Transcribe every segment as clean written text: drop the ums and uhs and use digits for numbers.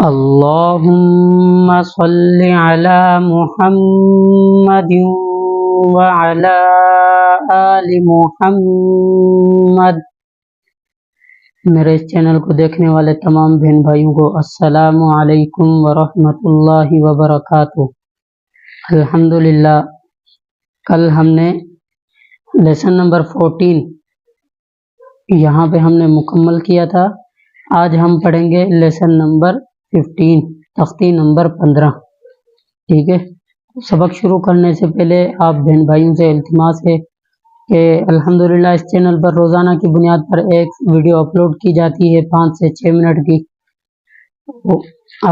اللهم صل على محمد وعلى آل محمد۔ میرے اس چینل کو دیکھنے والے تمام بہن بھائیوں کو السلام علیکم ورحمۃ اللہ وبرکاتہ۔ الحمدللہ، کل ہم نے لیسن نمبر 14 یہاں پہ ہم نے مکمل کیا تھا۔ آج ہم پڑھیں گے لیسن نمبر 15، تختی نمبر 15۔ ٹھیک ہے، سبق شروع کرنے سے پہلے آپ بہن بھائیوں سے التماس ہے کہ الحمدللہ اس چینل پر روزانہ کی بنیاد پر ایک ویڈیو اپلوڈ کی جاتی ہے 5 سے 6 منٹ کی۔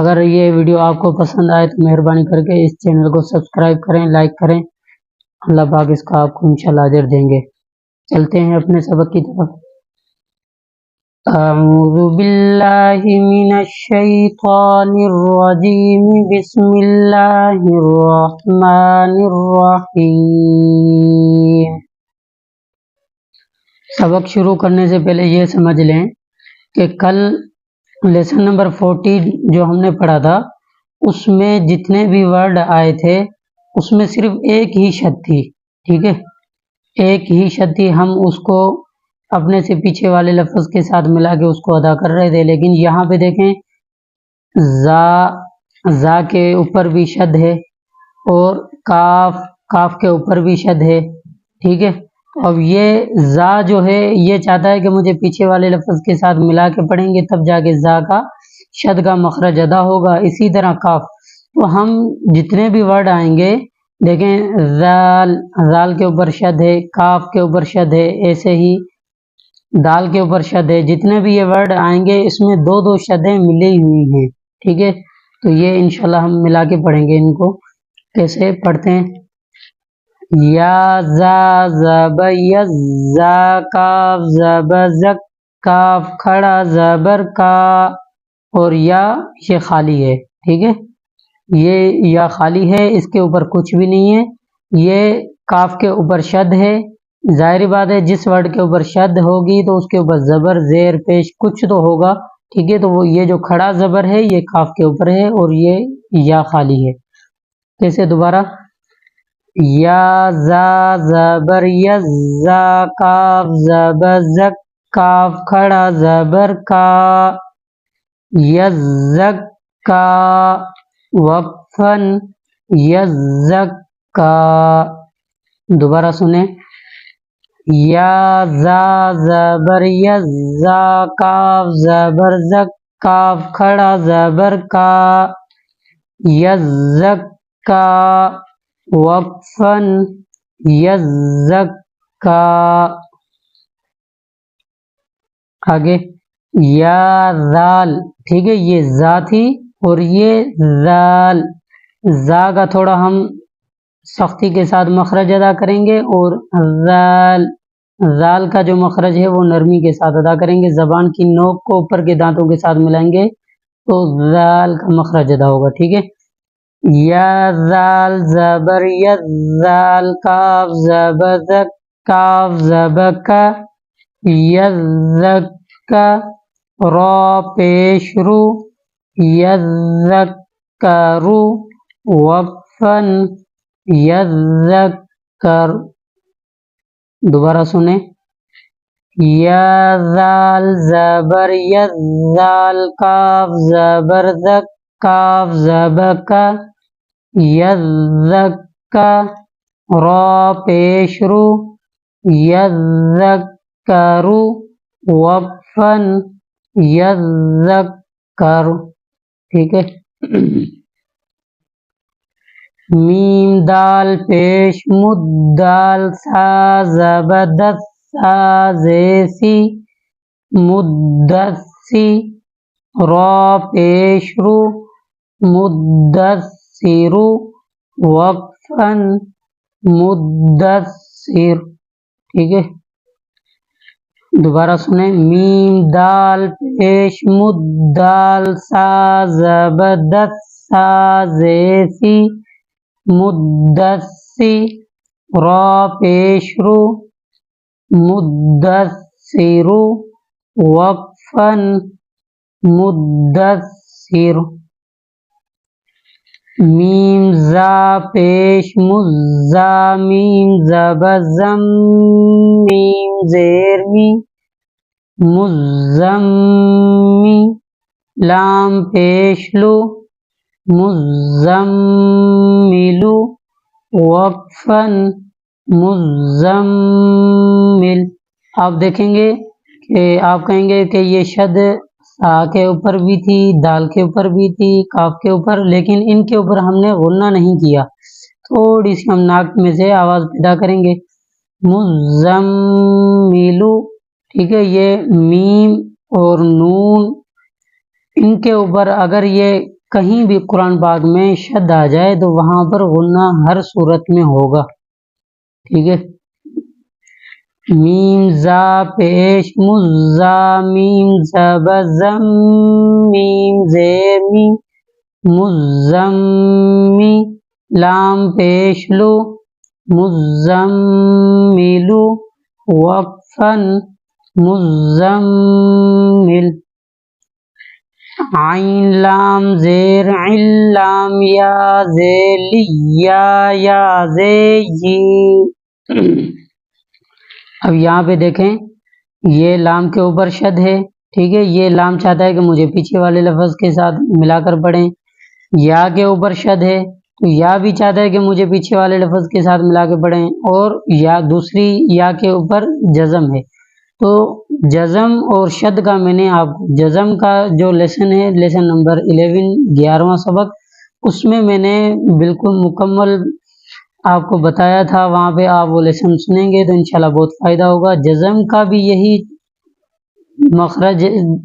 اگر یہ ویڈیو آپ کو پسند آئے تو مہربانی کر کے اس چینل کو سبسکرائب کریں، لائک کریں۔ اللہ پاک اس کا آپ کو انشاءاللہ اجر دیں گے۔ چلتے ہیں اپنے سبق کی طرف۔ اعوذ باللہ من الشیطان الرجیم، بسم اللہ الرحمن الرحیم۔ سبق شروع کرنے سے پہلے یہ سمجھ لیں کہ کل لیسن نمبر 14 جو ہم نے پڑھا تھا اس میں جتنے بھی ورڈ آئے تھے اس میں صرف ایک ہی شد تھی۔ ٹھیک ہے، ایک ہی شد تھی، ہم اس کو اپنے سے پیچھے والے لفظ کے ساتھ ملا کے اس کو ادا کر رہے تھے، لیکن یہاں پہ دیکھیں زا کے اوپر بھی شد ہے اور کاف کے اوپر بھی شد ہے۔ ٹھیک ہے، اب یہ زا جو ہے یہ چاہتا ہے کہ مجھے پیچھے والے لفظ کے ساتھ ملا کے پڑھیں گے تب جا کے زا کا شد کا مخرج ادا ہوگا۔ اسی طرح کاف، تو ہم جتنے بھی ورڈ آئیں گے دیکھیں زال کے اوپر شد ہے، کاف کے اوپر شد ہے، ایسے ہی دال کے اوپر شد ہے، جتنے بھی یہ ورڈ آئیں گے اس میں دو دو شدیں ملی ہوئی ہیں۔ ٹھیک ہے، تو یہ انشاءاللہ ہم ملا کے پڑھیں گے۔ ان کو کیسے پڑھتے ہیں؟ یا زا زب یز، زا کاف زب زک، کاف کھڑا زبر کا، اور یا یہ خالی ہے۔ ٹھیک ہے، یہ یا خالی ہے، اس کے اوپر کچھ بھی نہیں ہے۔ یہ کاف کے اوپر شد ہے، ظاہری بات ہے جس ورڈ کے اوپر شد ہوگی تو اس کے اوپر زبر زیر پیش کچھ تو ہوگا۔ ٹھیک ہے، تو وہ یہ جو کھڑا زبر ہے یہ کاف کے اوپر ہے اور یہ یا خالی ہے۔ کیسے؟ دوبارہ، یا زا زبر یز، زا کاف زبر زک، کاف کھڑا زبر کا، یزک کا، وقفن یزک کا۔ دوبارہ سنیں، یا زا زبر یز، زا کاف زبر زک، کاف کھڑا زبر کا، یزک کا، وقفن یزک کا۔ آگے، یا زال، ٹھیک ہے، یہ زا تھی اور یہ زال، زا کا تھوڑا ہم سختی کے ساتھ مخرج ادا کریں گے اور زال کا جو مخرج ہے وہ نرمی کے ساتھ ادا کریں گے، زبان کی نوک کو اوپر کے دانتوں کے ساتھ ملائیں گے تو زال کا مخرج ادا ہوگا۔ ٹھیک ہے، یا زال زبر یز، زال کاف زبر زک، کاف زبر کا، یزک کا، را پیش رو، یزک کرو، وقفن یذکر۔ دوبارہ سنیں، یا زال زبر یز، زال کاف زبر زک، کاف زبر کا، یذکر، را پیش رو، یذکرو، وقفن یذکر۔ ٹھیک ہے، میم دال پیش مد، دال سا زبردست، سا زیسی، مدسی، را پیش رو، مدثرو، وقفن مدثر۔ ٹھیک ہے، دوبارہ سنیں، میم دال پیش مد، دال سا زبردست، سا زیسی، مدسی، را پیش رو، مدثرو، وقفن مدثر۔ میم زا پیش مزامیم زبزم میم زیر می مزمی لام پیش لو مزملو وقفن مزمل. آپ دیکھیں گے کہ آپ کہیں گے کہ یہ شد سا کے اوپر بھی تھی، دال کے اوپر بھی تھی، کاف کے اوپر، لیکن ان کے اوپر ہم نے غنہ نہیں کیا. تھوڑی سی ہم ناک میں سے آواز پیدا کریں گے. مزملو، ٹھیک ہے. یہ میم اور نون ان کے اوپر اگر یہ کہیں بھی قرآن پاک میں شد آ جائے تو وہاں پر غنہ ہر صورت میں ہوگا، ٹھیک ہے. میم زا پیش مزامیم زبزم میم زیر می مزمی لام پیش لو مزملو وقفن مزمل. عین لام زیر علام یا زیلی یا زی. اب یہاں پہ دیکھیں یہ لام کے اوپر شد ہے، ٹھیک ہے. یہ لام چاہتا ہے کہ مجھے پیچھے والے لفظ کے ساتھ ملا کر پڑھیں. یا کے اوپر شد ہے تو یا بھی چاہتا ہے کہ مجھے پیچھے والے لفظ کے ساتھ ملا کے پڑھیں. اور یا دوسری یا کے اوپر جزم ہے. تو جزم اور شد کا میں نے آپ جزم کا جو لیسن ہے، لیسن نمبر 11 11واں سبق، اس میں نے بالکل مکمل آپ کو بتایا تھا. وہاں پہ آپ وہ لیسن سنیں گے تو انشاءاللہ بہت فائدہ ہوگا. جزم کا بھی یہی مخرج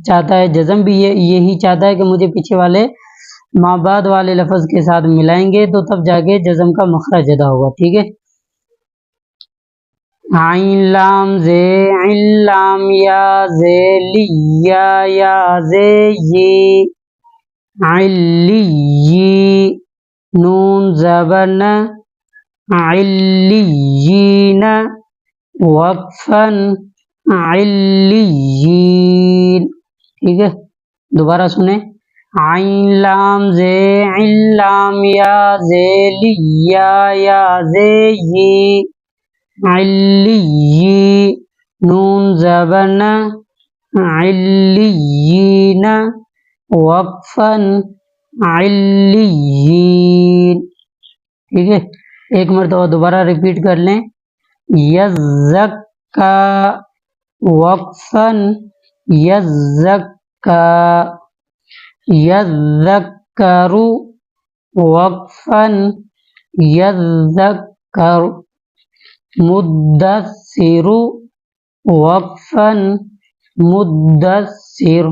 چاہتا ہے، جزم بھی یہی چاہتا ہے کہ مجھے پیچھے والے ماں بعد والے لفظ کے ساتھ ملائیں گے تو تب جا کے جزم کا مخرج ادا ہوگا، ٹھیک ہے. عین لام زے علام یا زیلی یا زی علی نون زبن علیین وقفن علیین، ٹھیک ہے. دوبارہ سنیں. عین لام زے علام یا زیلی یا زی علی نون زبن علیین وقفن علیین، ٹھیک ہے. ایک مرتبہ دوبارہ ریپیٹ کر لیں. یزکا وقفن یزکا یذکرو وقفن یذکر مدثر وقفن مدثر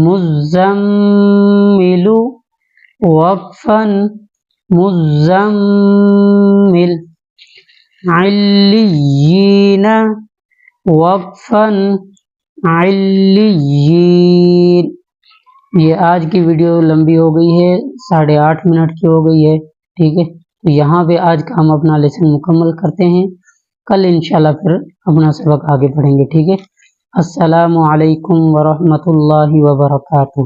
مزمل وقفن مزمل علیین وقفن علیین. یہ آج کی ویڈیو لمبی ہو گئی ہے، 8.5 منٹ کی ہو گئی ہے، ٹھیک ہے. تو یہاں پہ آج کا ہم اپنا لیسن مکمل کرتے ہیں. کل انشاءاللہ پھر اپنا سبق آگے پڑھیں گے، ٹھیک ہے. السلام علیکم ورحمۃ اللہ وبرکاتہ.